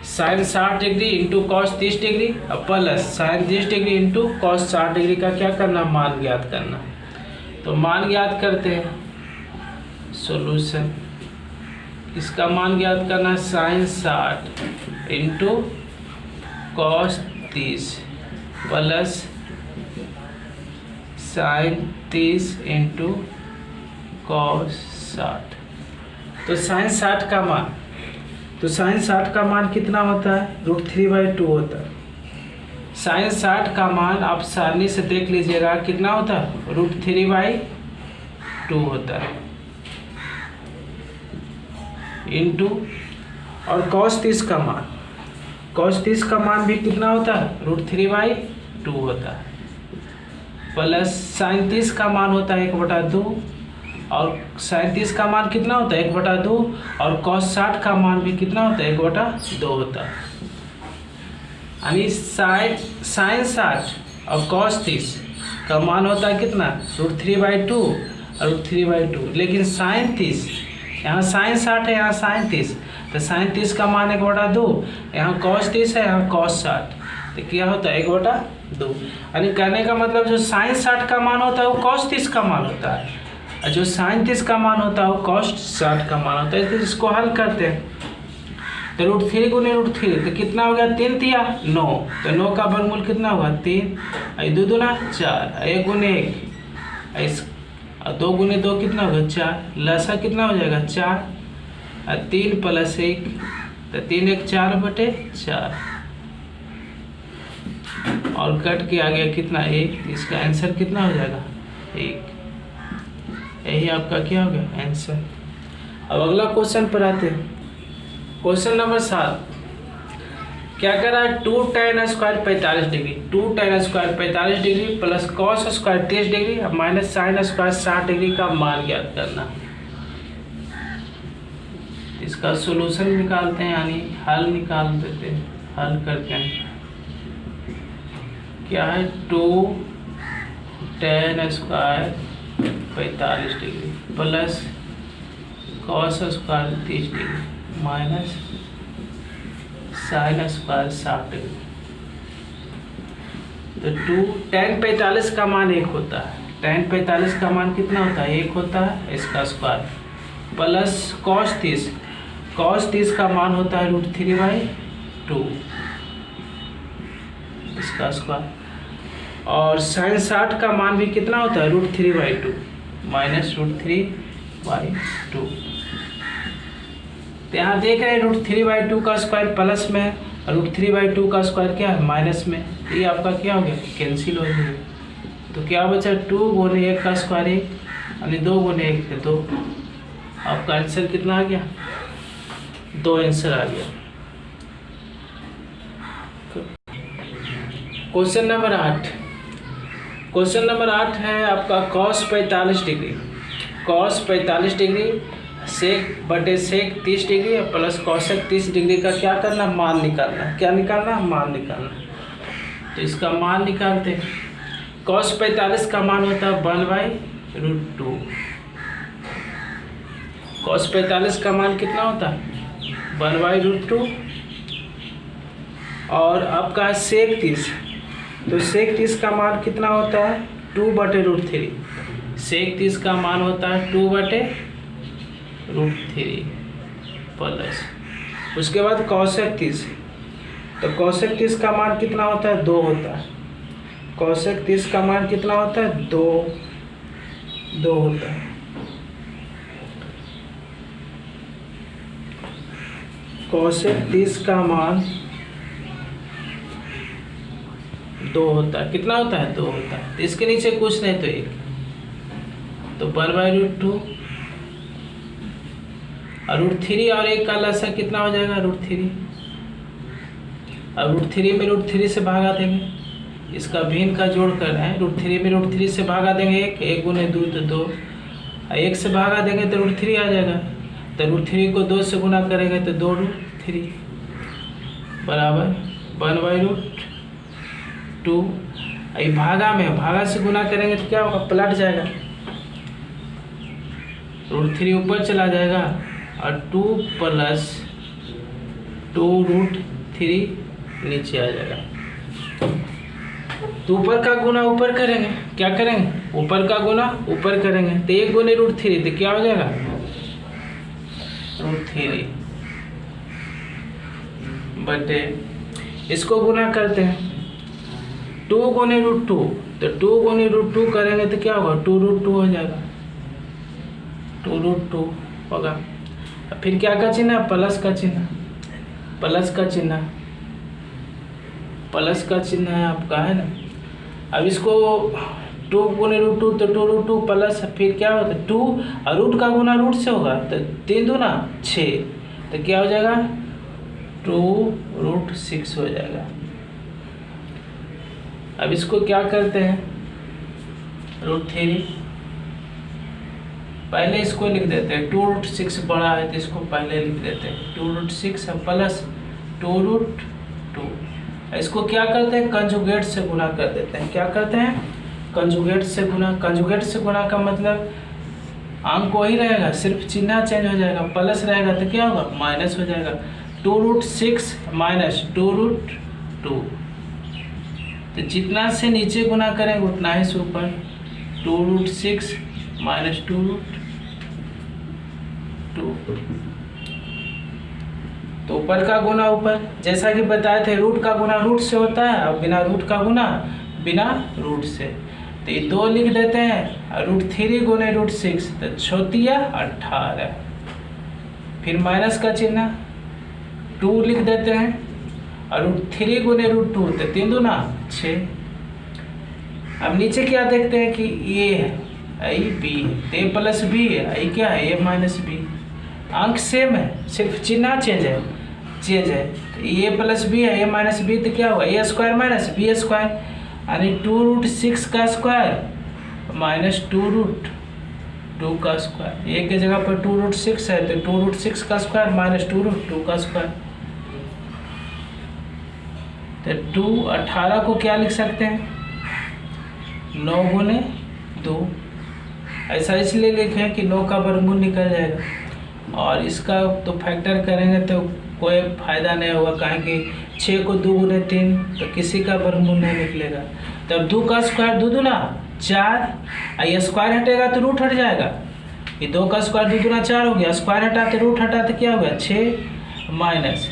sine 60 degree into cos 30 degree plus sine 30 degree into cos 60 degree का क्या करना? मान ज्ञात करना। तो मान ज्ञात करते हैं। सॉल्यूशन, इसका मान ज्ञात करना, sine 60 into cos 30 plus sine 30 into cos 60। तो साइन 60 का मान, तो साइन 60 का मान कितना होता है? √3/2 होता है। साइन 60 का मान आप सारणी से देख लीजिएगा कितना होता है, √3/2 होता है इंटू, और cos 30 का मान, cos 30 का मान भी कितना होता है, √3/2 होता है, प्लस साइन 30 का मान होता है 1/2, और साइन 30 का मान कितना होता है 1/2, और cos 60 का मान भी कितना होता है 1/2 होता है। यानी साइन 60 और cos 30 का मान होता है कितना, √3/2 और √3/2, लेकिन साइन 30, यहाँ साइन 60 है, यहाँ साइन 30, तो साइन 30 का मान 1/2, यहाँ cos 30 है, यहाँ cos 60, तो क्या होता है 1/2। यानी कहने का मतलब जो साइन 60 का मान होता है वो cos 30 का मान होता है, और जो साइन 30 का मान होता है वो cos 60 का मान होता है। तो इसको हल करते हैं, तो √3 गुने √3 तो कितना हो गया, 3 तिया 9, तो 9 का वर्गमूल कितना होगा 3, 2 दूना 4, 1 गुने 1, और 2 गुने 2 कितना होगा 4, लसा कितना हो जाएगा 4, और 3 + 1, तो 3 1 4/4, और कट के आ गया कितना 1, इसका आंसर कितना हो जाएगा 1। यही आपका क्या हो गया आंसर। अब अगला क्वेश्चन पर आते हैं। क्वेश्चन नंबर 7 क्या कर रहा है, 2 tan² 45 degree, 2 tan² 45 degree plus cos² 30 degree minus sin² 60 degree का मान ज्ञात करना। इसका सॉल्यूशन निकालते हैं, यानी हल निकाल देते हैं, हल करके क्या है 2 tan² 45 degree plus cos² 30 degree minus sin² 60 degree. तो 2 tan 45 का मान 1 होता है, tan 45 का मान कितना होता है 1 होता है, इसका स्क्वायर प्लस cos 30 का मान होता है √3/2 इसका स्क्वायर, और sin 60 का मान भी कितना होता है √3/2 माइनस √3/2। तो यहाँ देख रहे हैं √3/2 का स्क्वायर प्लस में, √3/2 का स्क्वायर क्या है माइनस में, ये आपका क्या हो गया कैंसिल हो गया। तो क्या बचा 2 गुने 1 का स्क्वायर 1, यानी 2 गुने 1 थे 2, आपका आंसर कितना आ गया 2 आंसर आ गया। क्वेश्चन नंबर 8, क्वेश्चन नंबर 8 है आपका cos 45 degree, cos 45 degree sec 30 degree plus cosec 30 degree का क्या करना, मान निकालना। क्या निकालना, मान निकालना। तो इसका मान निकालते हैं। cos 45 का मान होता है 1/√2, cos 45 का मान कितना होता है 1/√2, और आपका sec 30, तो sec 30 का मान कितना होता है 2/√3, sec 30 का मान होता है 2/√3 प्लस उसके बाद cosec 30, तो cosec 30 का मान कितना होता है 2 होता है, cosec 30 का मान कितना होता है 2 होता है। cosec 30 का मान 2 होता है, कितना होता है 2 होता है, तो इसके नीचे कुछ नहीं तो 1, तो 1/√2 और √3 और 1 का लसा कितना हो जाएगा √3, अब √3 में √3 से भागा देंगे, इसका भिन्न का जोड़ कर रहे हैं, √3 में √3 से भागा देंगे 1 गुने 2 तो 2, 1 से भागा देंगे तो √3 आ जाएगा, तो √3 को 2 से गुना करेंगे तो 2√3 बराबर 1/√2। भागा में भागा से गुना करेंगे तो क्या होगा, पलट जाएगा, √3 ऊपर चला जाएगा और 2 + 2√3 नीचे आ जाएगा। तो ऊपर का गुना ऊपर करेंगे, क्या करेंगे ऊपर का गुना ऊपर करेंगे, तो 1 गुने √3 तो क्या हो जाएगा √3 बटे, इसको गुना करते हैं 2 गुने √2, तो 2 गुने √2 करेंगे तो क्या होगा 2√2 हो जाएगा, 2√2 होगा। फिर क्या का चिन्ह, प्लस का चिन्ह, प्लस का चिन्ह, प्लस का चिन्ह है आपका, है ना। अब इसको 2 गुने रूट 2 तो 2 रूट 2 प्लस फिर क्या होता है 2 और रूट का गुना रूट से होगा तो 3 दूना 6 तो क्या हो जाएगा 2 रूट 6 हो जाएगा। अब इसको क्या करते हैं रूट 3, पहले इसको लिख देते हैं 2 रूट 6 बड़ा है तो इसको पहले लिख देते हैं 2 रूट 6 प्लस 2 रूट 2। इसको क्या करते हैं कंजुगेट से गुना कर देते हैं। क्या करते हैं कंजुगेट से गुना। कंजुगेट से गुना का मतलब अंक वही रहेगा, सिर्फ चिन्ह चेंज हो जाएगा। प्लस रहेगा तो क्या होगा माइनस हो जाएगा। 2 रूट 6 माइनस 2 रूट 2, तो जितना से नीचे गुना करेंगे उतना ही से ऊपर। 2 रूट 6 माइनस 2 रूट 2, तो ऊपर का गुना ऊपर, जैसा कि बताए थे रूट का गुना रूट से होता है और बिना रूट का गुना बिना रूट से। तो ये 2 लिख देते हैं और रूट 3 गुने रूट 6 तो 6 18, फिर माइनस का चिन्ह 2 लिख देते हैं और रूट 3 गुने रूट 2 तो 3 दूना 6। अब नीचे क्या देखते हैं कि ये है आई बी, ए प्लस बी है, आई क्या है ए माइनस बी। अंक सेम है, सिर्फ चिन्ह चेंज है। तो ए प्लस बी है ए माइनस बी तो क्या होगा ए स्क्वायर माइनस बी स्क्वायर, यानी 2 रूट 6 का स्क्वायर माइनस 2 रूट 2 का स्क्वायर। ए के जगह पर 2 रूट 6 है तो 2 रूट 6 का स्क्वायर माइनस 2 रूट 2 का स्क्वायर। तो 2 18 को क्या लिख सकते हैं 9 गुने 2। ऐसा इसलिए लिखे कि 9 का वर्गमूल निकल जाएगा, और इसका तो फैक्टर करेंगे तो कोई फायदा नहीं होगा, कहें कि 6 को 2 गुने 3 तो किसी का वर्गमूल नहीं निकलेगा। तब 2 का स्क्वायर 2 दूना 4, ये स्क्वायर हटेगा तो रूट हट जाएगा। ये 2 का स्क्वायर 2 दूना 4 हो गया, स्क्वायर हटा तो रूट हटा तो क्या हो गया 6 माइनस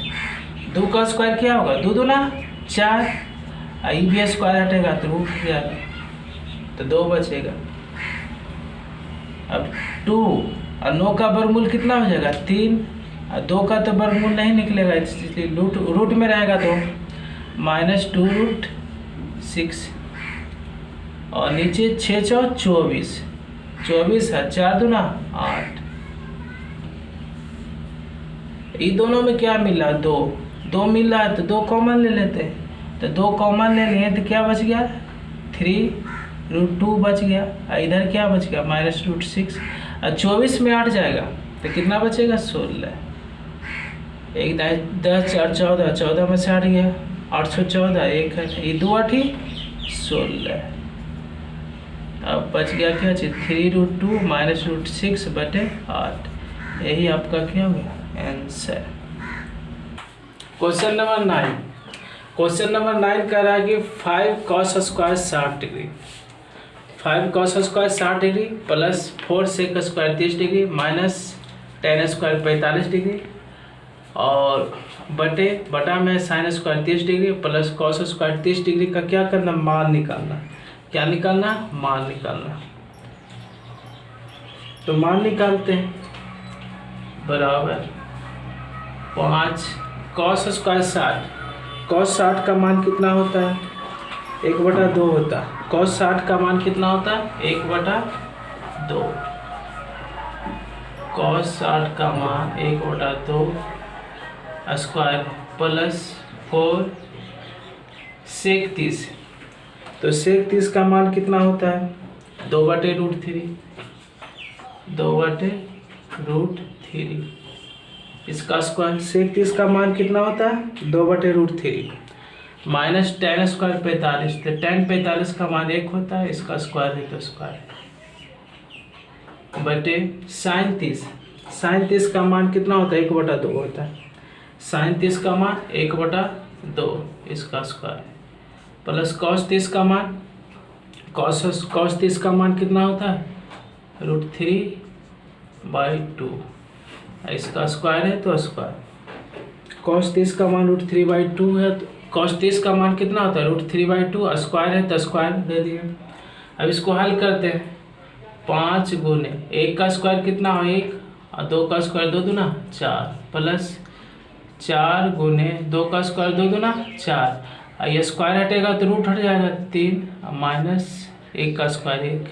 2 का स्क्वायर क्या होगा 2 दूना 4, ये भी स्क्वायर हटेगा तो रूट हट जाएगा तो 2 बचेगा। अब 2 और 9 का वर्गमूल कितना हो जाएगा 3, और 2 का तो वर्गमूल नहीं निकलेगा इसलिए रूट में रहेगा तो माइनस 2 रूट 6, और नीचे 6 चौ 24, 24 है 4 दूना 8। ये दोनों में क्या मिल रहा है 2 मिल रहा है तो 2 कॉमन ले लेते हैं। तो 2 कॉमन ले लिए तो क्या बच गया 3 रूट 2 बच गया, और इधर क्या बच गया माइनस रूट 6, और 24 में 8 जाएगा तो कितना बचेगा 16। 1 10 4 14, 14 में से 8 गया 814, 1 है ये 2 8 16। अब बच गया क्या चीज 3 रूट 2 माइनस रूट 6 बटे 8। यही आपका क्या हो गया answer. Question number 9। Question number 9 कह रहा है कि 5 cos square 60 degree, 5 cos square 60 degree plus 4 sec square 30 degree minus tan square 45 degree, और बटा में sin square 30 degree plus cos square 30 degree का क्या करना मान निकालना। क्या निकालना मान निकालना। तो मान निकालते हैं बराबर 5 cos स्क्वायर 60, cos 60 का मान कितना होता है 1/2 होता है। cos 60 का मान कितना होता है 1/2। cos 60 का मान 1/2 स्क्वायर प्लस 4 sec 30, तो sec 30 का मान कितना होता है 2/√3, 2/√3 इसका स्क्वायर। sec 30 का मान कितना होता है 2/√3 माइनस tan स्क्वायर 45, तो tan 45 का मान 1 होता है, इसका स्क्वायर है तो स्क्वायर बटे sin 30, sin 30 का मान कितना होता है 1/2 होता है, sin 30 का मान 1/2 इसका स्क्वायर प्लस cos 30 का मान cos 30 का मान कितना होता है √3/2, इसका स्क्वायर है तो स्क्वायर। cos 30 का मान √3/2 है तो cos 30 का मान कितना होता है √3/2, स्क्वायर है तो स्क्वायर दे दिए। अब इसको हल करते हैं 5 गुने 1 का स्क्वायर कितना हो 1 और 2 का स्क्वायर 2 दूना 4 प्लस 4 गुने 2 का स्क्वायर 2 दूना 4, ये स्क्वायर हटेगा तो रूट हट जाएगा 3 माइनस 1 का स्क्वायर 1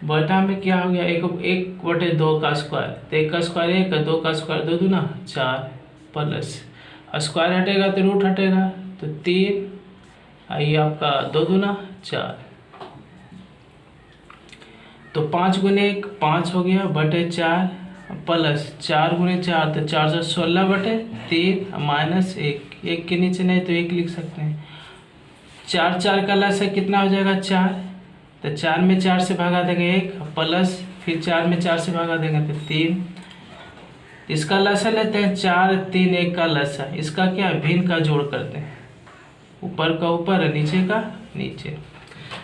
बटा में क्या हो गया 1/2 का स्क्वायर, तो 1 का स्क्वायर 1, 2 का स्क्वायर 2 दूना 4 प्लस स्क्वायर हटेगा तो रूट हटेगा तो 3 ये आपका 2 दूना 4, तो 5 गुने 1 5 हो गया बटे 4 प्लस 4 गुने 4 तो 416 बटे 3 माइनस 1 के नीचे नहीं तो 1 लिख सकते हैं। 4 का लसा कितना हो जाएगा 4, तो 4 में 4 से भागा देंगे 1 प्लस फिर 4 में 4 से भागा देंगे तो 3। इसका लसा लेते हैं 4 3 1 का लसा, इसका क्या भिन्न का जोड़ करते हैं, ऊपर का ऊपर और नीचे का नीचे,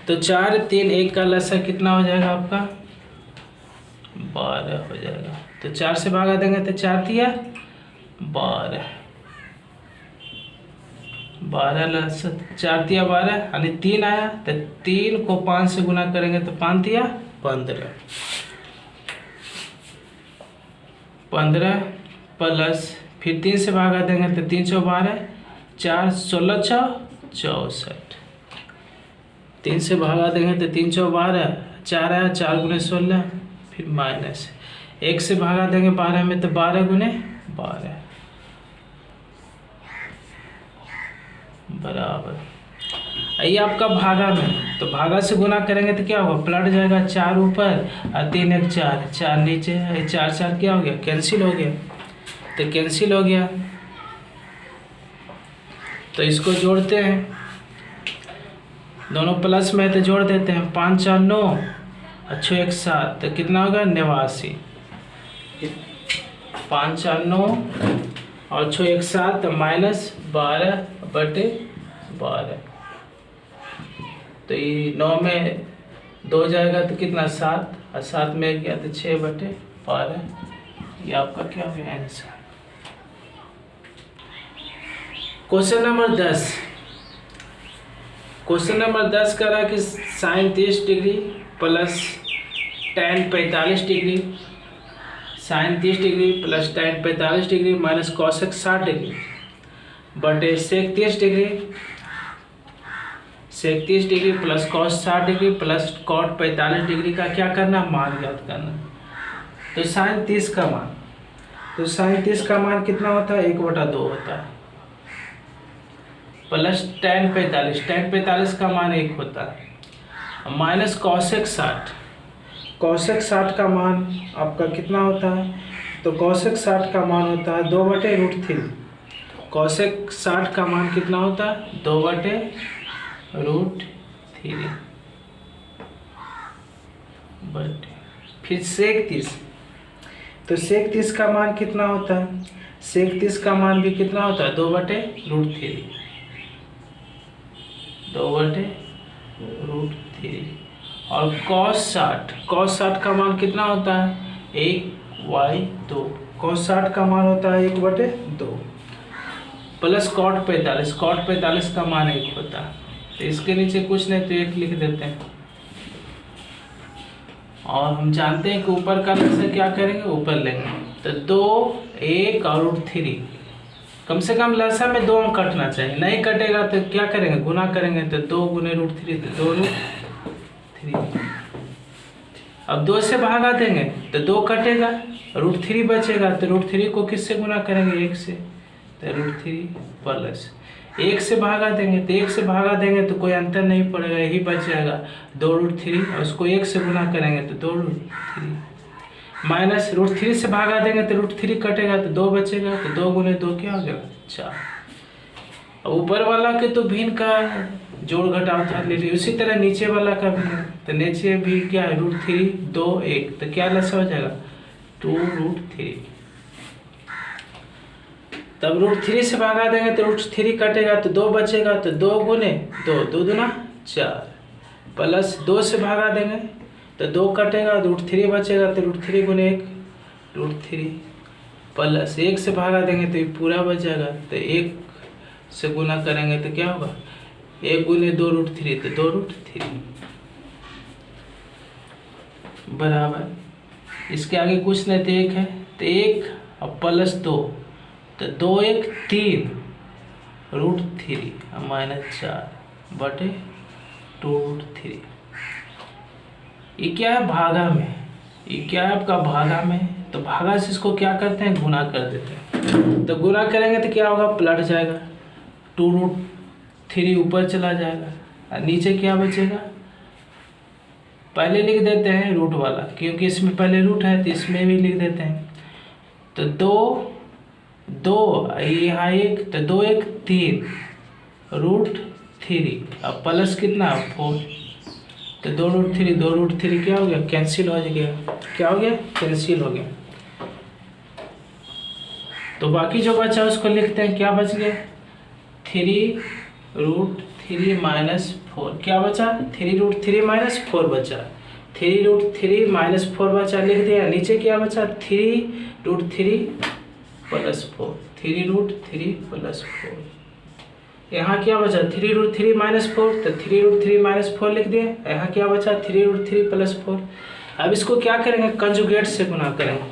तो 4 3 1 का लसा कितना हो जाएगा आपका 12 हो जाएगा। तो 4 से भागा देंगे तो 4 तिया 12, 12 लसा 4 तिया 12 यानी 3 आया, तो 3 को 5 से गुना करेंगे तो 5 तिया 15 प्लस फिर 3 से भागा देंगे तो 3 चौ 12 4 16 64, 3 से भागा देंगे तो 3 चौ 12 4 आया 4 गुने 16 फिर माइनस 1 से भागा देंगे 12 में तो 12 गुने 12 बराबर ये आपका भागा में, तो भागा से गुना करेंगे तो क्या होगा पलट जाएगा 4 ऊपर और 3 1 4 4 नीचे, 4 4 क्या हो गया कैंसिल हो गया, तो कैंसिल हो गया तो इसको जोड़ते हैं, दोनों प्लस में तो जोड़ देते हैं 5 4 9 और 6 1 7 तो कितना होगा 89, 5 4 9 और 6 1 7 माइनस 12 बटे 12, तो ये 9 में 2 जाएगा तो कितना 7 और 7 में गया तो 6 बटे 12, ये आपका क्या हो गया answer. Question number 10, question number 10 कह रहा है कि sine 30 degree plus tan 45 degree, sine 30 degree plus tan 45 degree minus cosec 60 degree बटे sec 30 degree, sec 30 degree plus cos 60 degree plus cot 45 degree का क्या करना मान ज्ञात करना। तो साइन 30 का मान, तो साइन 30 का मान कितना होता है 1/2 होता है प्लस tan 45 का मान 1 होता है माइनस कॉसेक 60, कॉसेक 60 का मान आपका कितना होता है, तो कॉसेक 60 का मान होता है 2/√3, कॉसेक 60 का मान कितना होता है 2/√3 बट फिर सेक 30, तो सेक 30 का मान कितना होता है, सेक 30 का मान भी कितना होता है 2/√3 और कॉस 60 का मान कितना होता है 1/2, कॉस 60 का मान होता है 1/2 प्लस कॉट 45 का मान 1 होता है, तो इसके नीचे कुछ नहीं तो 1 लिख देते हैं, और हम जानते हैं कि ऊपर का लसा क्या करेंगे ऊपर लेंगे, तो 2 1 और √3 कम से कम लसा में 2 अंक कटना चाहिए, नहीं कटेगा तो क्या करेंगे गुना करेंगे, तो 2 गुने √3 तो 2√3, अब 2 से भागा देंगे तो 2 कटेगा √3 बचेगा, तो √3 को किससे गुना करेंगे 1 से, तो √3 प्लस 1 से भागा देंगे, तो 1 से भागा देंगे तो कोई अंतर नहीं पड़ेगा, यही बच जाएगा 2√3 और उसको 1 से गुना करेंगे तो 2√3 माइनस √3 से भागा देंगे तो √3 कटेगा तो 2 बचेगा, तो 2 गुने 2 क्या हो जाएगा 4। ऊपर वाला के तो भिन्न का जोड़ घटाव था ले लीजिए, उसी तरह नीचे वाला का भी, तो नीचे भी क्या है √3 2 1 तो क्या लसा हो जाएगा 2√3, तब √3 से भागा देंगे तो √3 कटेगा तो 2 बचेगा, तो 2 गुने 2 2 दूना 4 प्लस 2 से भागा देंगे तो 2 कटेगा √3 बचेगा, तो √3 गुने 1 √3 प्लस 1 से भागा देंगे तो ये पूरा बच जाएगा, तो 1 से गुना करेंगे तो क्या होगा 1 गुने 2 √3 तो 2√3 बराबर, इसके आगे कुछ नहीं तो 1 है, तो 1 और प्लस 2 तो 2 1 3 √3 -4 बटे 2√3। ये क्या है? भागा में। ये क्या है आपका? भागा में। तो भागा से इसको क्या करते हैं? गुना कर देते हैं। तो गुना करेंगे तो क्या होगा? पलट जाएगा, 2√3 ऊपर चला जाएगा और नीचे क्या बचेगा? पहले लिख देते हैं रूट वाला, क्योंकि इसमें पहले रूट है तो इसमें भी लिख देते हैं। तो 2 यहाँ 1, तो 2 1 3 √3 अब प्लस कितना? 4। तो 2√3 क्या हो गया? कैंसिल हो गया। क्या हो गया? कैंसिल हो गया। तो बाकी जो बचा उसको लिखते हैं। क्या बच गया? 3√3 -4। क्या बचा? 3√3 -4 बचा। 3√3 -4 बचा, लिख दिया। नीचे क्या बचा? 3√3 + 4। 3√3 + 4। यहाँ क्या बचा? 3√3 -4, तो 3√3 - 4 लिख दिए। यहाँ क्या बचा? 3√3 + 4। अब इसको क्या करेंगे? कंजुगेट से गुना करेंगे।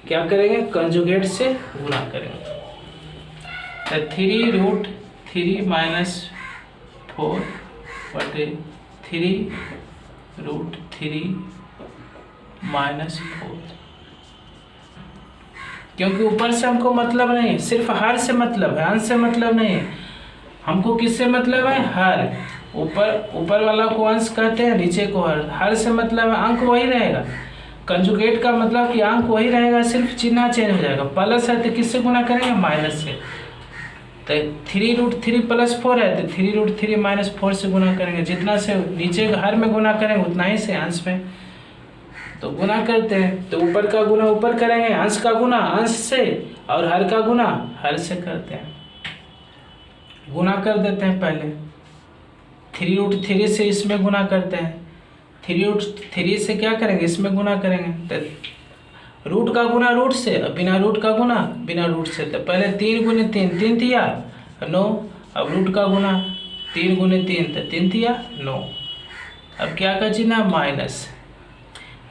क्या करेंगे? कंजुगेट से गुना करेंगे। तो 3√3 - 4 बटे 3√3 -4। क्योंकि ऊपर से हमको मतलब नहीं है, सिर्फ हर से मतलब है, अंश से मतलब नहीं है। हमको किससे मतलब है? हर। ऊपर वाला को अंश कहते हैं, नीचे को हर। हर से मतलब है अंक वही रहेगा। कंजुगेट का मतलब कि अंक वही रहेगा, सिर्फ चिन्ह चेंज हो जाएगा। प्लस है तो किससे गुना करेंगे? माइनस से। तो 3√3 + 4 है तो 3√3 - 4 से गुना करेंगे। जितना से नीचे हर में गुना करेंगे उतना ही से अंश में तो गुना करते हैं। तो ऊपर का गुना ऊपर करेंगे, अंश का गुना अंश से, और हर का गुना हर से करते हैं। गुना कर देते हैं। पहले 3√3 से इसमें गुना करते हैं। 3√3 से क्या करेंगे? इसमें गुना करेंगे। तो रूट का गुना रूट से, बिना रूट का गुना बिना रूट से। तो पहले 3 × 3 3 तिया 9। अब रूट का गुना 3 × 3 तो 3 तिया 9। अब क्या का चिन्ह? माइनस।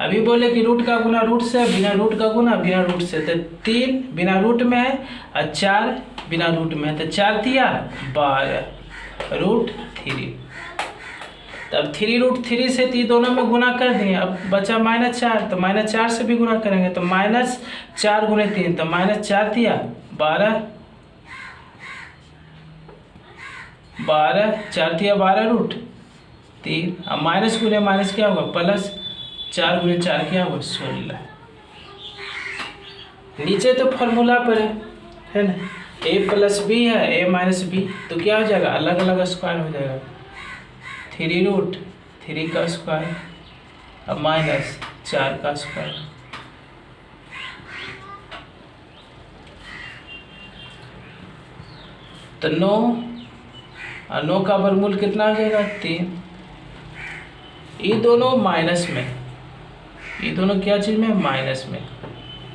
अभी बोले कि रूट का गुना रूट से, बिना रूट का गुना बिना रूट से। तो 3 बिना रूट में है और 4 बिना रूट में है, तो 4 तिया 12 √3। तब 3√3 से ये दोनों में गुना कर दिए। अब बचा -4, तो -4 से भी गुना करेंगे। तो -4 × 3 तो -4 तिया 12 4 तिया 12 √3। अब माइनस गुने माइनस क्या होगा? प्लस। 4 × 4 क्या होगा? 16। नीचे तो फॉर्मूला पर है ना, a + b है, a - b, तो क्या हो जाएगा? अलग अलग स्क्वायर हो जाएगा। 3√3 का स्क्वायर अब -4 का स्क्वायर। तो 9 और 9 का वर्गमूल कितना आ जाएगा? 3। ये दोनों माइनस में, ये दोनों क्या चीज़ में? माइनस में।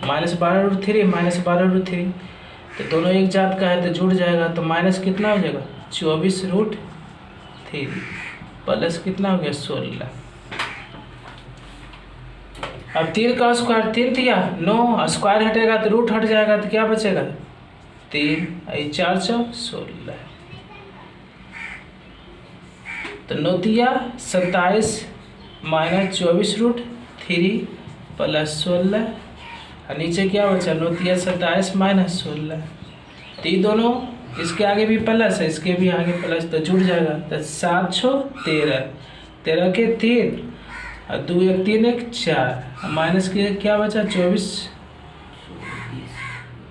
-12√3 -12√3, तो दोनों एक जात का है तो जुड़ जाएगा। तो माइनस कितना हो जाएगा? 24√3 प्लस कितना हो गया? 16। अब 3 का स्क्वायर 3 दिया 9, स्क्वायर हटेगा तो रूट हट जाएगा, तो क्या बचेगा? 3 4 × 16। तो 9 तिया 27 -24√3 प्लस 16। और नीचे क्या बचा? 9 तिया 27 -16। तो ये दोनों, इसके आगे भी प्लस है, इसके भी आगे प्लस, तो जुड़ जाएगा। तो 7 × 13 13 के 3 और 2 1 3 1 4 माइनस के क्या बचा?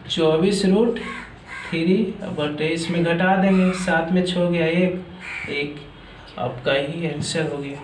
24√3 बटे इसमें घटा देंगे, 7 में 6 गया 1 आपका ही आंसर हो गया।